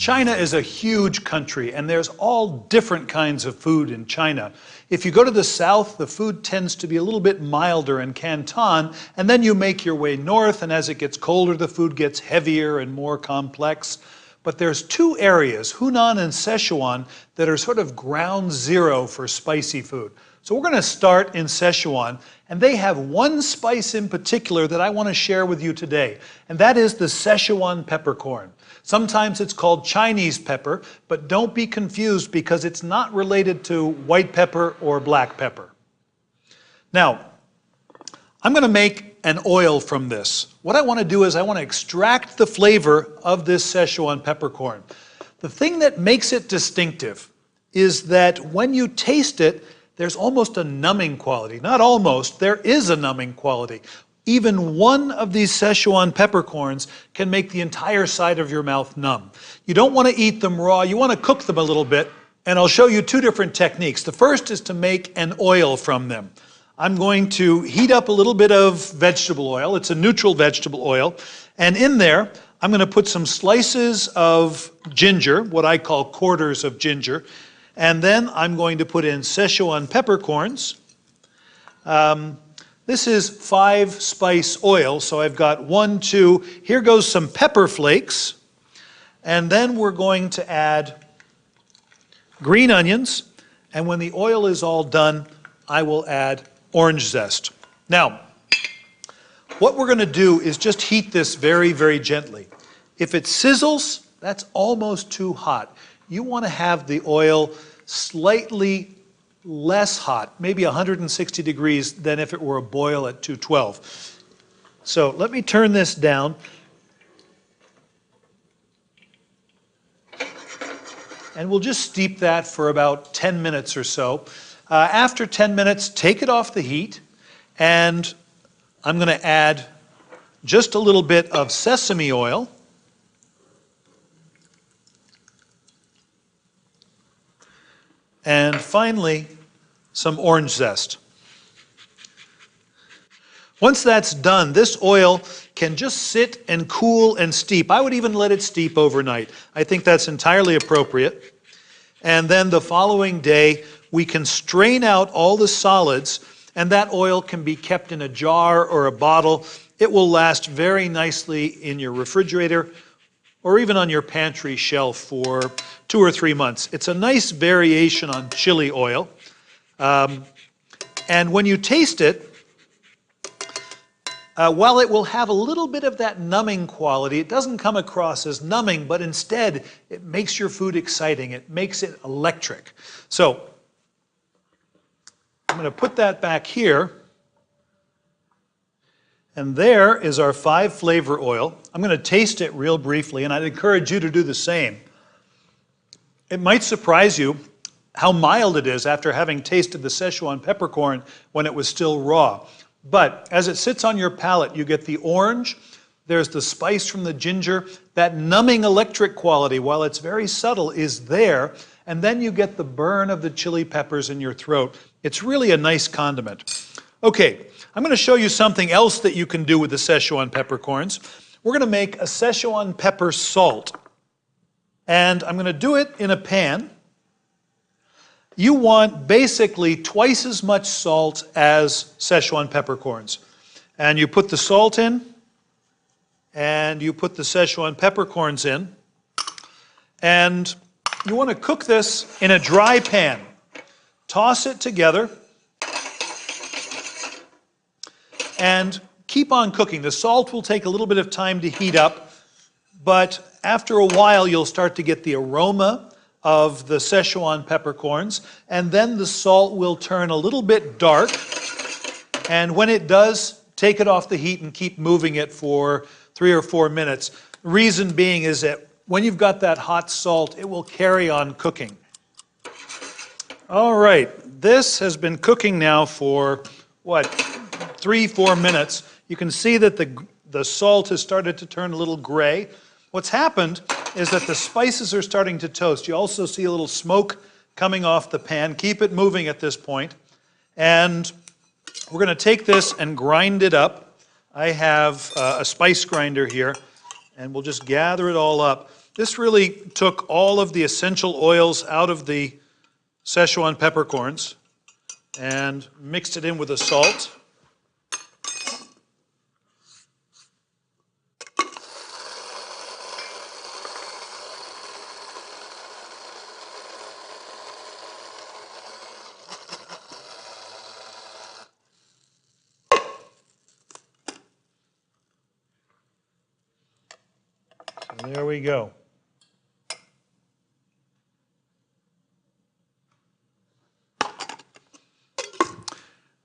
China is a huge country, and there's all different kinds of food in China. If you go to the south, the food tends to be a little bit milder in Canton, and then you make your way north, and as it gets colder, the food gets heavier and more complex. But there's two areas, Hunan and Sichuan, that are sort of ground zero for spicy food. So we're going to start in Sichuan, and they have one spice in particular that I want to share with you today, and that is the Sichuan peppercorn. Sometimes it's called Chinese pepper, but don't be confused because it's not related to white pepper or black pepper. Now, I'm going to make an oil from this. What I want to do is I want to extract the flavor of this Sichuan peppercorn. The thing that makes it distinctive is that when you taste it, there's almost a numbing quality. Not almost, there is a numbing quality. Even one of these Sichuan peppercorns can make the entire side of your mouth numb. You don't want to eat them raw, you want to cook them a little bit, and I'll show you two different techniques. The first is to make an oil from them. I'm going to heat up a little bit of vegetable oil. It's a neutral vegetable oil. And in there, I'm going to put some slices of ginger, what I call quarters of ginger. And then I'm going to put in Sichuan peppercorns. This is 5-spice oil, so I've got 1, 2. Here goes some pepper flakes. And then we're going to add green onions. And when the oil is all done, I will add orange zest. Now, what we're going to do is just heat this very, very gently. If it sizzles, that's almost too hot. You want to have the oil slightly less hot, maybe 160 degrees than if it were a boil at 212. So let me turn this down. And we'll just steep that for about 10 minutes or so. After 10 minutes, take it off the heat, and I'm going to add just a little bit of sesame oil. And finally, some orange zest. Once that's done, this oil can just sit and cool and steep. I would even let it steep overnight. I think that's entirely appropriate. And then the following day, we can strain out all the solids, and that oil can be kept in a jar or a bottle. It will last very nicely in your refrigerator or even on your pantry shelf for 2 or 3 months. It's a nice variation on chili oil. And when you taste it, while it will have a little bit of that numbing quality, it doesn't come across as numbing, but instead it makes your food exciting. It makes it electric. So I'm going to put that back here. And there is our 5-flavor oil. I'm going to taste it real briefly, and I'd encourage you to do the same. It might surprise you how mild it is after having tasted the Sichuan peppercorn when it was still raw. But as it sits on your palate, you get the orange, there's the spice from the ginger, that numbing electric quality, while it's very subtle, is there, and then you get the burn of the chili peppers in your throat. It's really a nice condiment. Okay, I'm going to show you something else that you can do with the Sichuan peppercorns. We're going to make a Sichuan pepper salt. And I'm going to do it in a pan. You want basically twice as much salt as Sichuan peppercorns. And you put the salt in, and you put the Sichuan peppercorns in. And you want to cook this in a dry pan. Toss it together. And keep on cooking. The salt will take a little bit of time to heat up, but after a while you'll start to get the aroma of the Sichuan peppercorns, and then the salt will turn a little bit dark, and when it does, take it off the heat and keep moving it for 3 or 4 minutes. The reason being is that when you've got that hot salt, it will carry on cooking. All right, this has been cooking now for, 3-4 minutes. You can see that the salt has started to turn a little gray. What's happened is that the spices are starting to toast. You also see a little smoke coming off the pan. Keep it moving at this point. And we're going to take this and grind it up. I have a spice grinder here, and we'll just gather it all up. This really took all of the essential oils out of the Szechuan peppercorns and mixed it in with the salt. So there we go.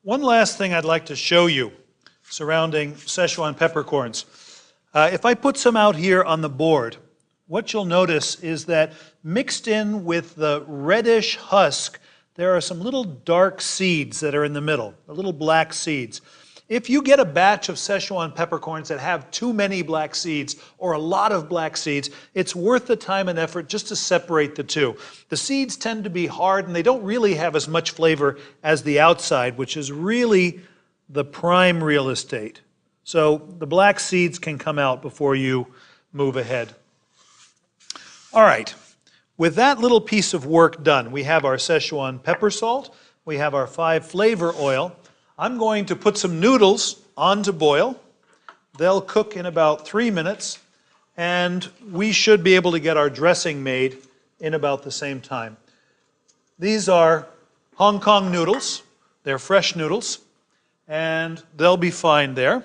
One last thing I'd like to show you surrounding Szechuan peppercorns. If I put some out here on the board, what you'll notice is that mixed in with the reddish husk, there are some little dark seeds that are in the middle, the little black seeds. If you get a batch of Szechuan peppercorns that have too many black seeds or a lot of black seeds, it's worth the time and effort just to separate the two. The seeds tend to be hard and they don't really have as much flavor as the outside, which is really the prime real estate. So the black seeds can come out before you move ahead. All right, with that little piece of work done, we have our Szechuan pepper salt, we have our 5 flavor oil. I'm going to put some noodles on to boil. They'll cook in about 3 minutes, and we should be able to get our dressing made in about the same time. These are Hong Kong noodles. They're fresh noodles, and they'll be fine there.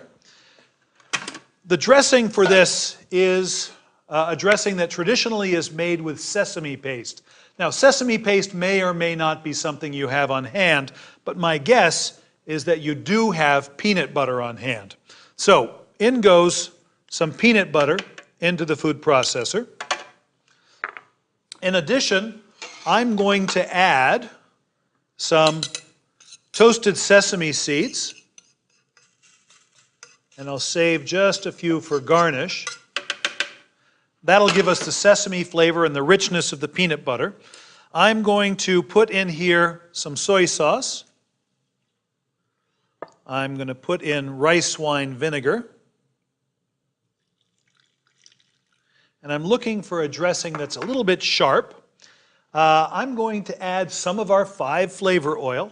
The dressing for this is a dressing that traditionally is made with sesame paste. Now, sesame paste may or may not be something you have on hand, but my guess is that you do have peanut butter on hand. So in goes some peanut butter into the food processor. In addition, I'm going to add some toasted sesame seeds, and I'll save just a few for garnish. That'll give us the sesame flavor and the richness of the peanut butter. I'm going to put in here some soy sauce. I'm going to put in rice wine vinegar. And I'm looking for a dressing that's a little bit sharp. I'm going to add some of our 5 flavor oil.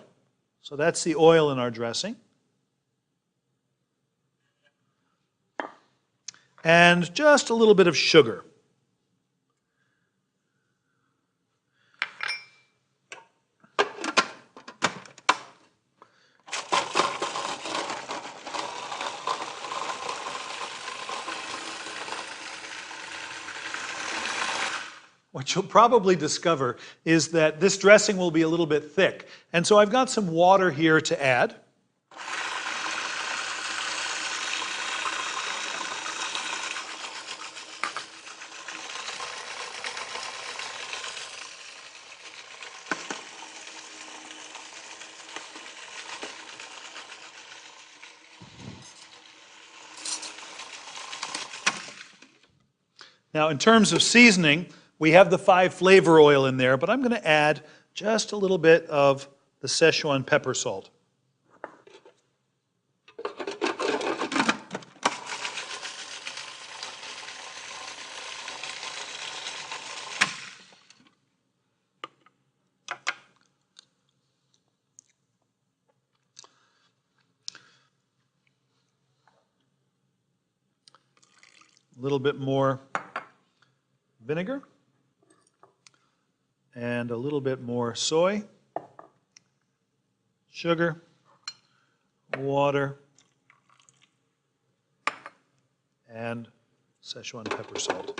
So that's the oil in our dressing. And just a little bit of sugar. What you'll probably discover is that this dressing will be a little bit thick. And so I've got some water here to add. Now, in terms of seasoning, we have the 5 flavor oil in there, but I'm going to add just a little bit of the Szechuan pepper salt. A little bit more vinegar. And a little bit more soy, sugar, water, and Szechuan pepper salt.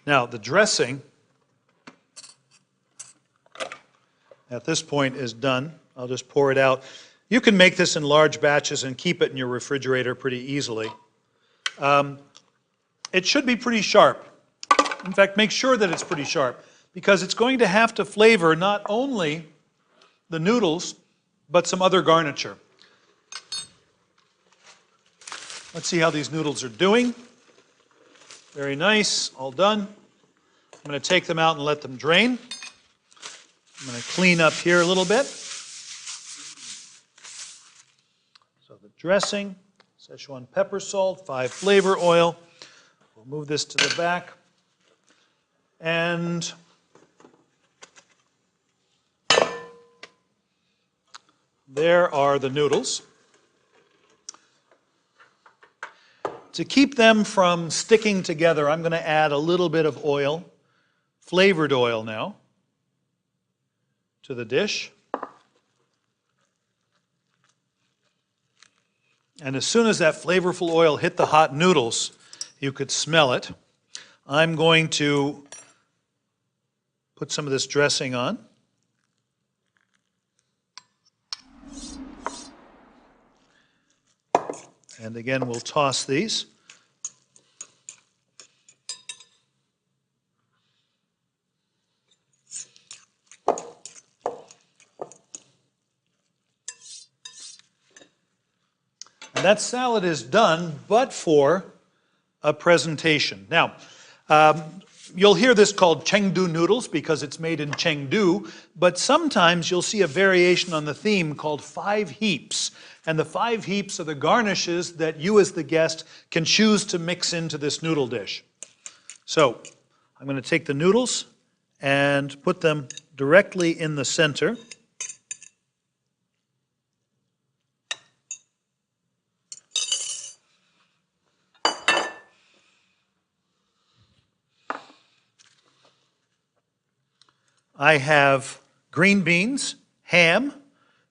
Now, the dressing at this point is done. I'll just pour it out. You can make this in large batches and keep it in your refrigerator pretty easily. It should be pretty sharp. In fact, make sure that it's pretty sharp, because it's going to have to flavor not only the noodles, but some other garniture. Let's see how these noodles are doing. Very nice, all done. I'm going to take them out and let them drain. I'm going to clean up here a little bit. So the dressing, Szechuan pepper salt, 5 flavor oil. We'll move this to the back. And there are the noodles. To keep them from sticking together, I'm going to add a little bit of oil, flavored oil now, to the dish. And as soon as that flavorful oil hit the hot noodles, you could smell it. I'm going to put some of this dressing on. And again, we'll toss these. And that salad is done, but for a presentation. Now, you'll hear this called Chengdu noodles because it's made in Chengdu, but sometimes you'll see a variation on the theme called 5 heaps. And the 5 heaps are the garnishes that you as the guest can choose to mix into this noodle dish. So I'm going to take the noodles and put them directly in the center. I have green beans, ham,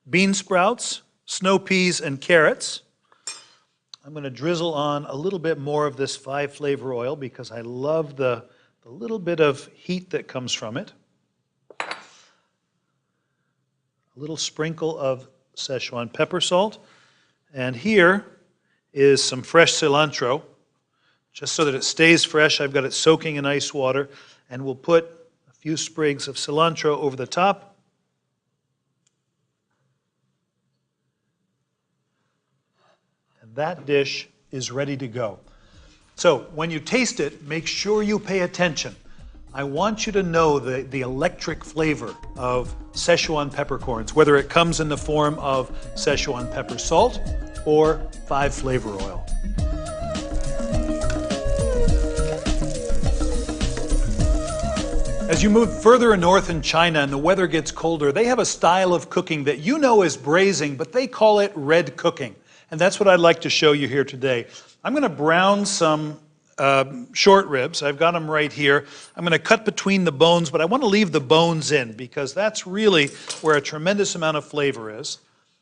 bean sprouts, snow peas, and carrots. I'm going to drizzle on a little bit more of this 5 flavor oil because I love the little bit of heat that comes from it. A little sprinkle of Szechuan pepper salt. And here is some fresh cilantro. Just so that it stays fresh, I've got it soaking in ice water. And we'll put a few sprigs of cilantro over the top. That dish is ready to go. So when you taste it, make sure you pay attention. I want you to know the electric flavor of Szechuan peppercorns, whether it comes in the form of Szechuan pepper salt or 5 flavor oil. As you move further north in China and the weather gets colder, they have a style of cooking that you know is braising, but they call it red cooking. And that's what I'd like to show you here today. I'm going to brown some short ribs. I've got them right here. I'm going to cut between the bones, but I want to leave the bones in because that's really where a tremendous amount of flavor is.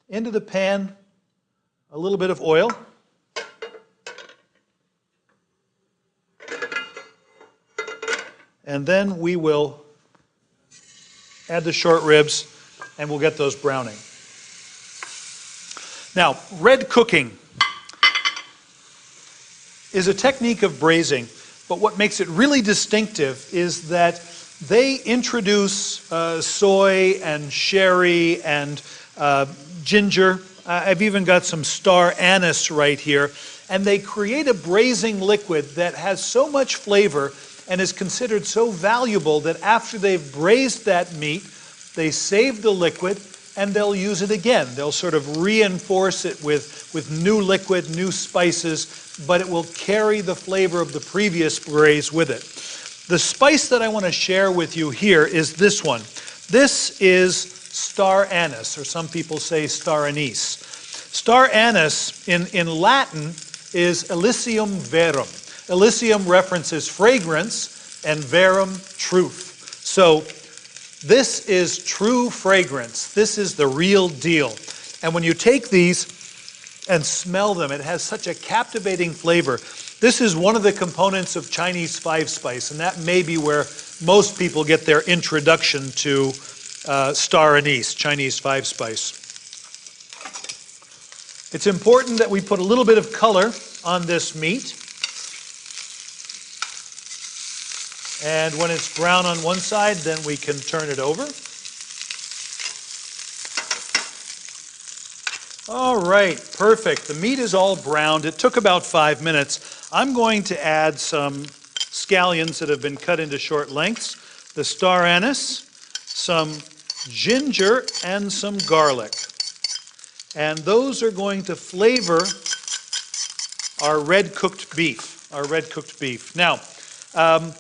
Into the pan, a little bit of oil. And then we will add the short ribs and we'll get those browning. Now, red cooking is a technique of braising, but what makes it really distinctive is that they introduce soy and sherry and ginger. I've even got some star anise right here. And they create a braising liquid that has so much flavor and is considered so valuable that after they've braised that meat, they save the liquid and they'll use it again. They'll sort of reinforce it with new liquid, new spices, but it will carry the flavor of the previous braise with it. The spice that I want to share with you here is this one. This is star anise, or some people say star anise. Star anise in Latin is Elysium verum. Elysium references fragrance and verum truth. So this is true fragrance. This is the real deal. And when you take these and smell them, it has such a captivating flavor. This is one of the components of Chinese 5-spice, and that may be where most people get their introduction to star anise, Chinese 5-spice. It's important that we put a little bit of color on this meat. And when it's brown on one side, then we can turn it over. All right, perfect. The meat is all browned. It took about 5 minutes. I'm going to add some scallions that have been cut into short lengths, the star anise, some ginger, and some garlic. And those are going to flavor our red cooked beef. Now, I'm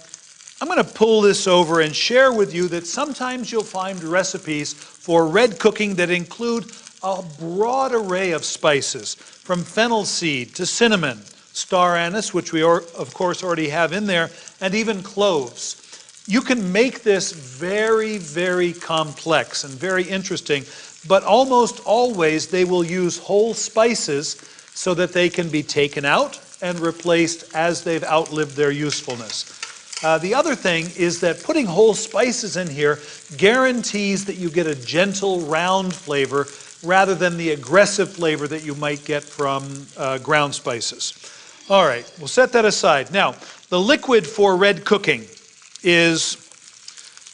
going to pull this over and share with you that sometimes you'll find recipes for red cooking that include a broad array of spices, from fennel seed to cinnamon, star anise, which we of course already have in there, and even cloves. You can make this very, very complex and very interesting, but almost always they will use whole spices so that they can be taken out and replaced as they've outlived their usefulness. The other thing is that putting whole spices in here guarantees that you get a gentle, round flavor rather than the aggressive flavor that you might get from ground spices. All right, we'll set that aside. Now, the liquid for red cooking is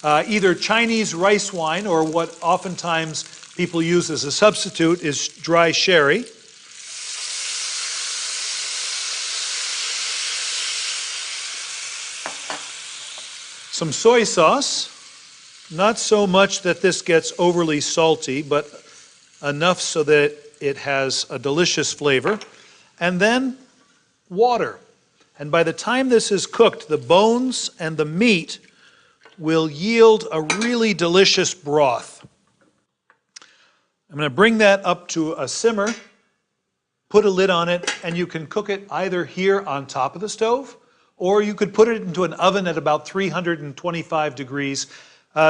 either Chinese rice wine, or what oftentimes people use as a substitute is dry sherry. Some soy sauce, not so much that this gets overly salty, but enough so that it has a delicious flavor. And then water. And by the time this is cooked, the bones and the meat will yield a really delicious broth. I'm going to bring that up to a simmer, put a lid on it, and you can cook it either here on top of the stove, or you could put it into an oven at about 325 degrees.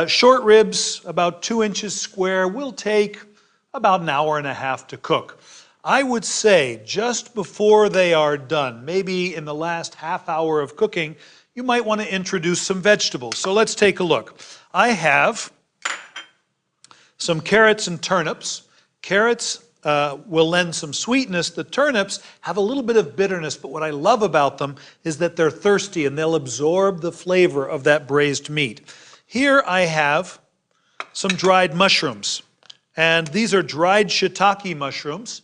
Short ribs, about 2 inches square, will take about an hour and a half to cook. I would say just before they are done, maybe in the last half hour of cooking, you might want to introduce some vegetables. So let's take a look. I have some carrots and turnips. Carrots will lend some sweetness. The turnips have a little bit of bitterness, but what I love about them is that they're thirsty and they'll absorb the flavor of that braised meat. Here I have some dried mushrooms, and these are dried shiitake mushrooms.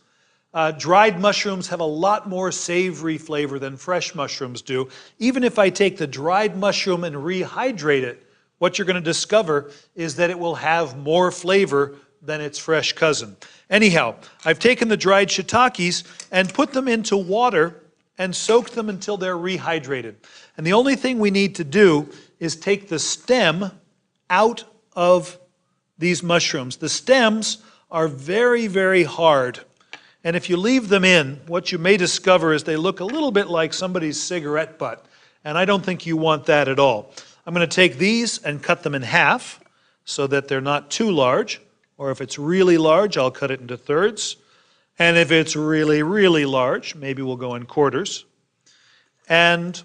Dried mushrooms have a lot more savory flavor than fresh mushrooms do. Even if I take the dried mushroom and rehydrate it, what you're going to discover is that it will have more flavor than its fresh cousin. Anyhow, I've taken the dried shiitakes and put them into water and soaked them until they're rehydrated. And the only thing we need to do is take the stem out of these mushrooms. The stems are very, very hard. And if you leave them in, what you may discover is they look a little bit like somebody's cigarette butt. And I don't think you want that at all. I'm going to take these and cut them in half so that they're not too large. Or if it's really large, I'll cut it into thirds. And if it's really, really large, maybe we'll go in quarters. And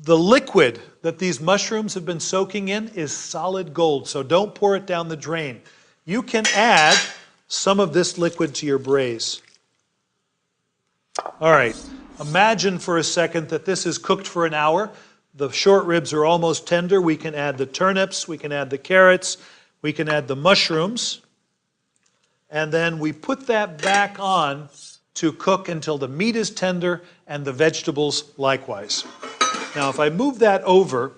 the liquid that these mushrooms have been soaking in is solid gold, so don't pour it down the drain. You can add some of this liquid to your braise. All right, imagine for a second that this is cooked for an hour. The short ribs are almost tender. We can add the turnips, we can add the carrots, we can add the mushrooms, and then we put that back on to cook until the meat is tender and the vegetables likewise. Now, if I move that over,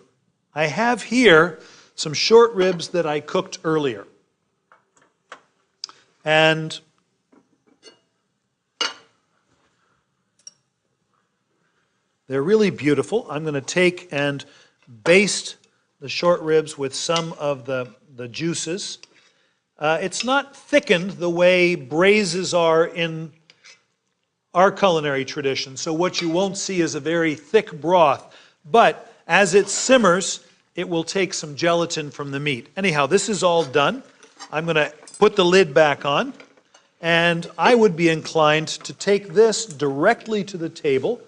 I have here some short ribs that I cooked earlier. And they're really beautiful. I'm going to take and baste the short ribs with some of the juices. It's not thickened the way braises are in our culinary tradition, so what you won't see is a very thick broth, but as it simmers, it will take some gelatin from the meat. Anyhow, this is all done. I'm going to put the lid back on, and I would be inclined to take this directly to the table.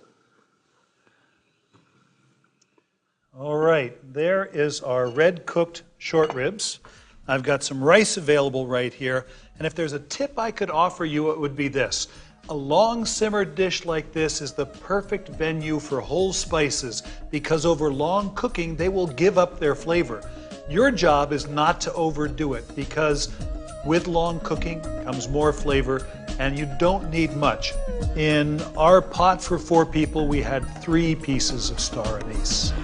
All right, there is our red cooked short ribs. I've got some rice available right here, and if there's a tip I could offer you, it would be this. A long simmered dish like this is the perfect venue for whole spices because over long cooking, they will give up their flavor. Your job is not to overdo it because with long cooking comes more flavor and you don't need much. In our pot for 4 people, we had 3 pieces of star anise.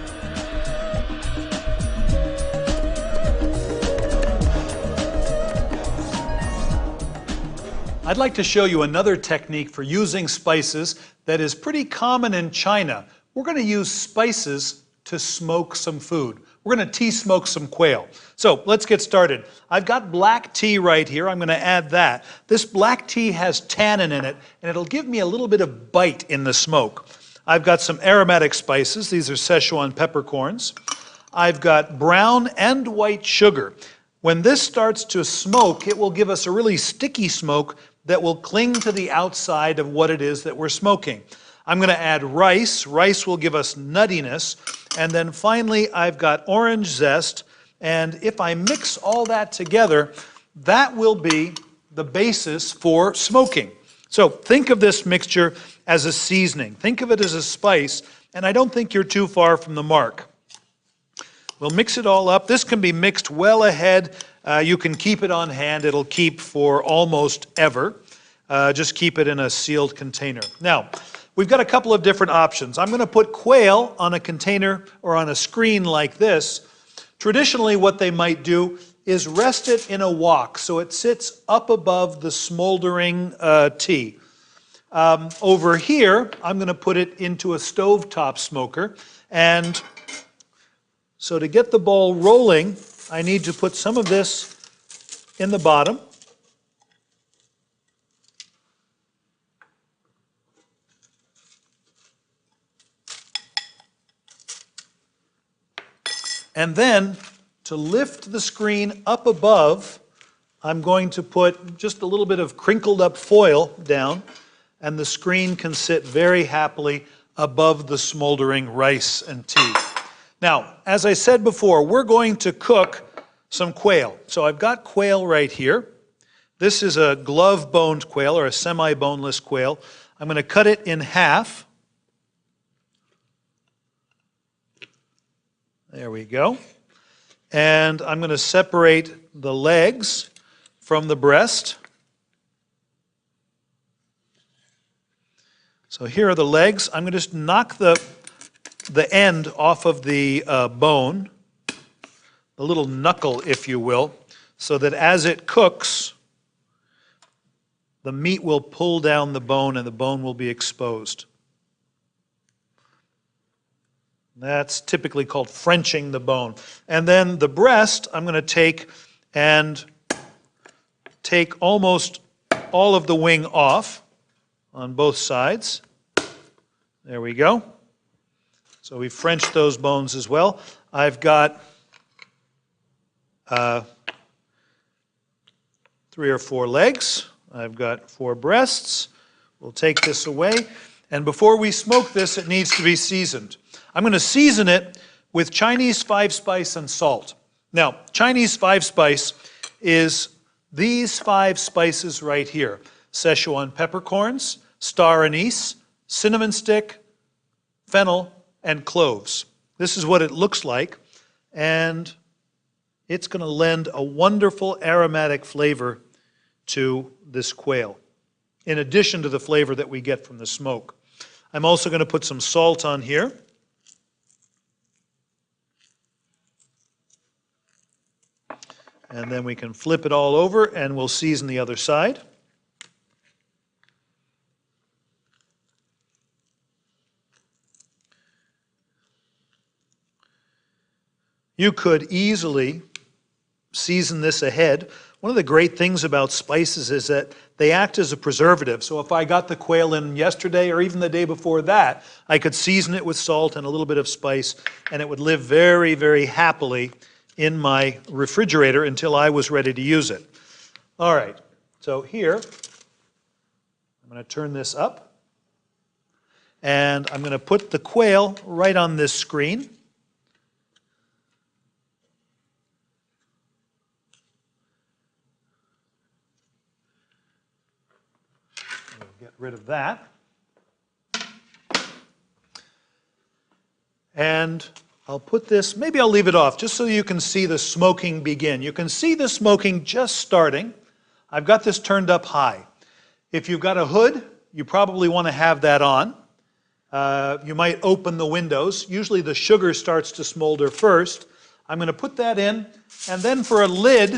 I'd like to show you another technique for using spices that is pretty common in China. We're going to use spices to smoke some food. We're going to tea smoke some quail. So let's get started. I've got black tea right here. I'm going to add that. This black tea has tannin in it, and it'll give me a little bit of bite in the smoke. I've got some aromatic spices. These are Szechuan peppercorns. I've got brown and white sugar. When this starts to smoke, it will give us a really sticky smoke that will cling to the outside of what it is that we're smoking. I'm going to add rice. Rice will give us nuttiness. And then finally, I've got orange zest. And if I mix all that together, that will be the basis for smoking. So think of this mixture as a seasoning. Think of it as a spice. And I don't think you're too far from the mark. We'll mix it all up. This can be mixed well ahead. You can keep it on hand. It'll keep for almost ever. Just keep it in a sealed container. Now, we've got a couple of different options. I'm going to put quail on a container or on a screen like this. Traditionally, what they might do is rest it in a wok so it sits up above the smoldering tea. Over here, I'm going to put it into a stovetop smoker. And so to get the ball rolling, I need to put some of this in the bottom. And then, to lift the screen up above, I'm going to put just a little bit of crinkled up foil down, and the screen can sit very happily above the smoldering rice and tea. Now, as I said before, we're going to cook some quail. So I've got quail right here. This is a glove-boned quail, or a semi-boneless quail. I'm going to cut it in half. There we go. And I'm going to separate the legs from the breast. So here are the legs. I'm going to just knock the end off of the bone, the little knuckle, if you will, so that as it cooks, the meat will pull down the bone and the bone will be exposed. That's typically called Frenching the bone. And then the breast, I'm going to take almost all of the wing off on both sides. There we go. So we Frenched those bones as well. I've got 3 or 4 legs. I've got 4 breasts. We'll take this away. And before we smoke this, it needs to be seasoned. I'm going to season it with Chinese 5-spice and salt. Now, Chinese 5-spice is these 5 spices right here. Szechuan peppercorns, star anise, cinnamon stick, fennel, and cloves. This is what it looks like, and it's going to lend a wonderful aromatic flavor to this quail, in addition to the flavor that we get from the smoke. I'm also going to put some salt on here. And then we can flip it all over and we'll season the other side. You could easily season this ahead. One of the great things about spices is that they act as a preservative. So if I got the quail in yesterday or even the day before that, I could season it with salt and a little bit of spice, and it would live very, very happily in my refrigerator until I was ready to use it. All right, so here, I'm going to turn this up, and I'm going to put the quail right on this screen. Get rid of that. And I'll put this, maybe I'll leave it off just so you can see the smoking begin. You can see the smoking just starting. I've got this turned up high. If you've got a hood, you probably want to have that on. You might open the windows. Usually the sugar starts to smolder first. I'm going to put that in, and then for a lid,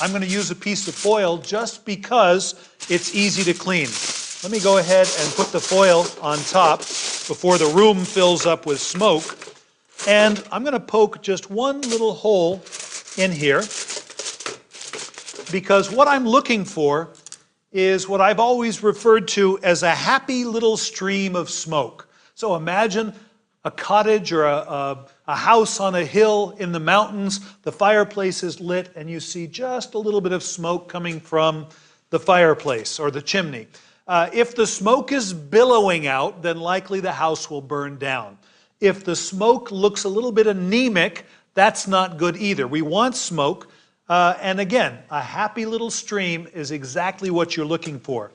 I'm going to use a piece of foil just because it's easy to clean. Let me go ahead and put the foil on top before the room fills up with smoke. And I'm going to poke just one little hole in here, because what I'm looking for is what I've always referred to as a happy little stream of smoke. So imagine a cottage or a house on a hill in the mountains. The fireplace is lit and you see just a little bit of smoke coming from the fireplace or the chimney. If the smoke is billowing out, then likely the house will burn down. If the smoke looks a little bit anemic, that's not good either. We want smoke. And again, a happy little stream is exactly what you're looking for.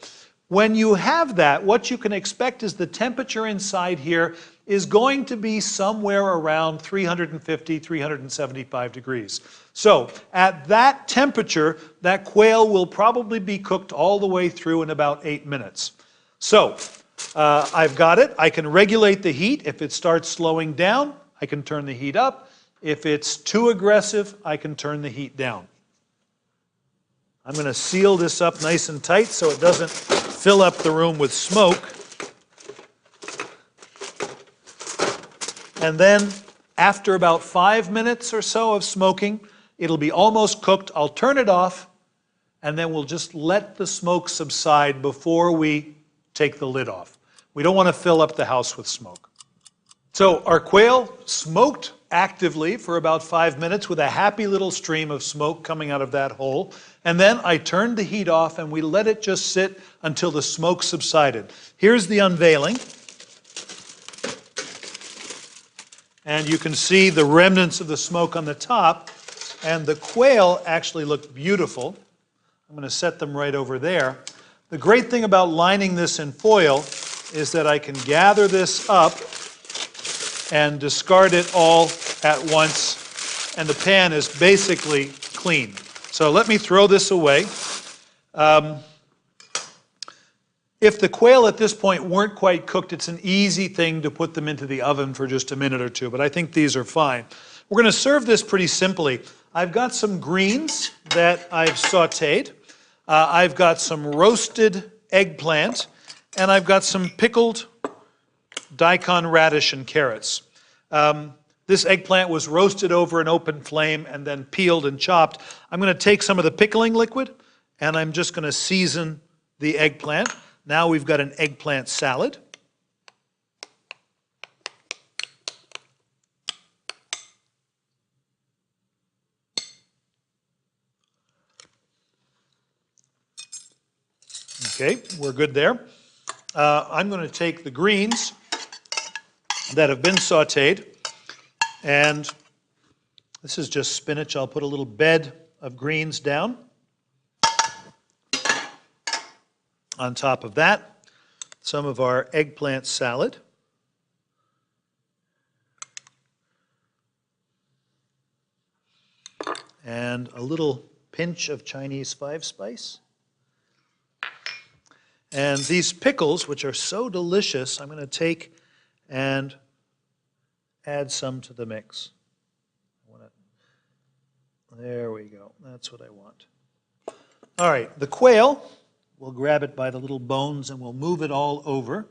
When you have that, what you can expect is the temperature inside here is going to be somewhere around 350, 375 degrees. So at that temperature, that quail will probably be cooked all the way through in about 8 minutes. So I've got it. I can regulate the heat. If it starts slowing down, I can turn the heat up. If it's too aggressive, I can turn the heat down. I'm going to seal this up nice and tight so it doesn't fill up the room with smoke. And then after about 5 minutes or so of smoking, it'll be almost cooked. I'll turn it off, and then we'll just let the smoke subside before we take the lid off. We don't want to fill up the house with smoke. So our quail smoked actively for about 5 minutes with a happy little stream of smoke coming out of that hole. And then I turned the heat off and we let it just sit until the smoke subsided. Here's the unveiling. And you can see the remnants of the smoke on the top. And the quail actually look beautiful. I'm going to set them right over there. The great thing about lining this in foil is that I can gather this up and discard it all at once, and the pan is basically clean. So let me throw this away. If the quail at this point weren't quite cooked, it's an easy thing to put them into the oven for just a minute or two, but I think these are fine. We're going to serve this pretty simply. I've got some greens that I've sautéed. I've got some roasted eggplant, and I've got some pickled daikon radish and carrots. This eggplant was roasted over an open flame and then peeled and chopped. I'm going to take some of the pickling liquid and I'm just going to season the eggplant. Now we've got an eggplant salad. Okay, we're good there. I'm going to take the greens that have been sautéed, and this is just spinach. I'll put a little bed of greens down. On top of that, some of our eggplant salad. And a little pinch of Chinese five-spice. And these pickles, which are so delicious, I'm going to take and add some to the mix. There we go. That's what I want. All right, the quail, we'll grab it by the little bones and we'll move it all over.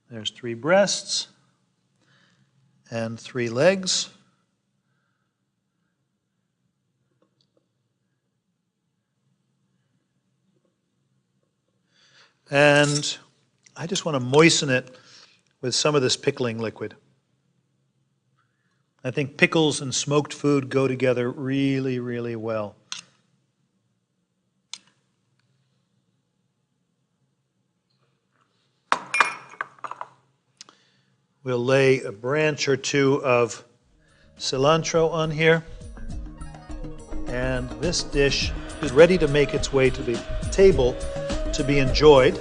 There's 3 breasts and 3 legs. And I just want to moisten it with some of this pickling liquid. I think pickles and smoked food go together really, really well. We'll lay a branch or 2 of cilantro on here. And this dish is ready to make its way to the table to be enjoyed.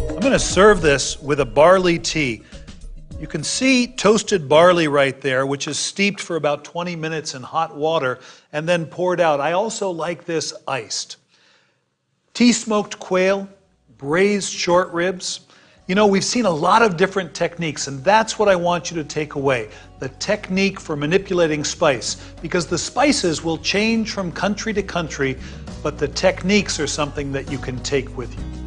I'm going to serve this with a barley tea. You can see toasted barley right there, which is steeped for about 20 minutes in hot water and then poured out. I also like this iced. Tea smoked quail, braised short ribs, You know, we've seen a lot of different techniques, and that's what I want you to take away. The technique for manipulating spice, because the spices will change from country to country, but the techniques are something that you can take with you.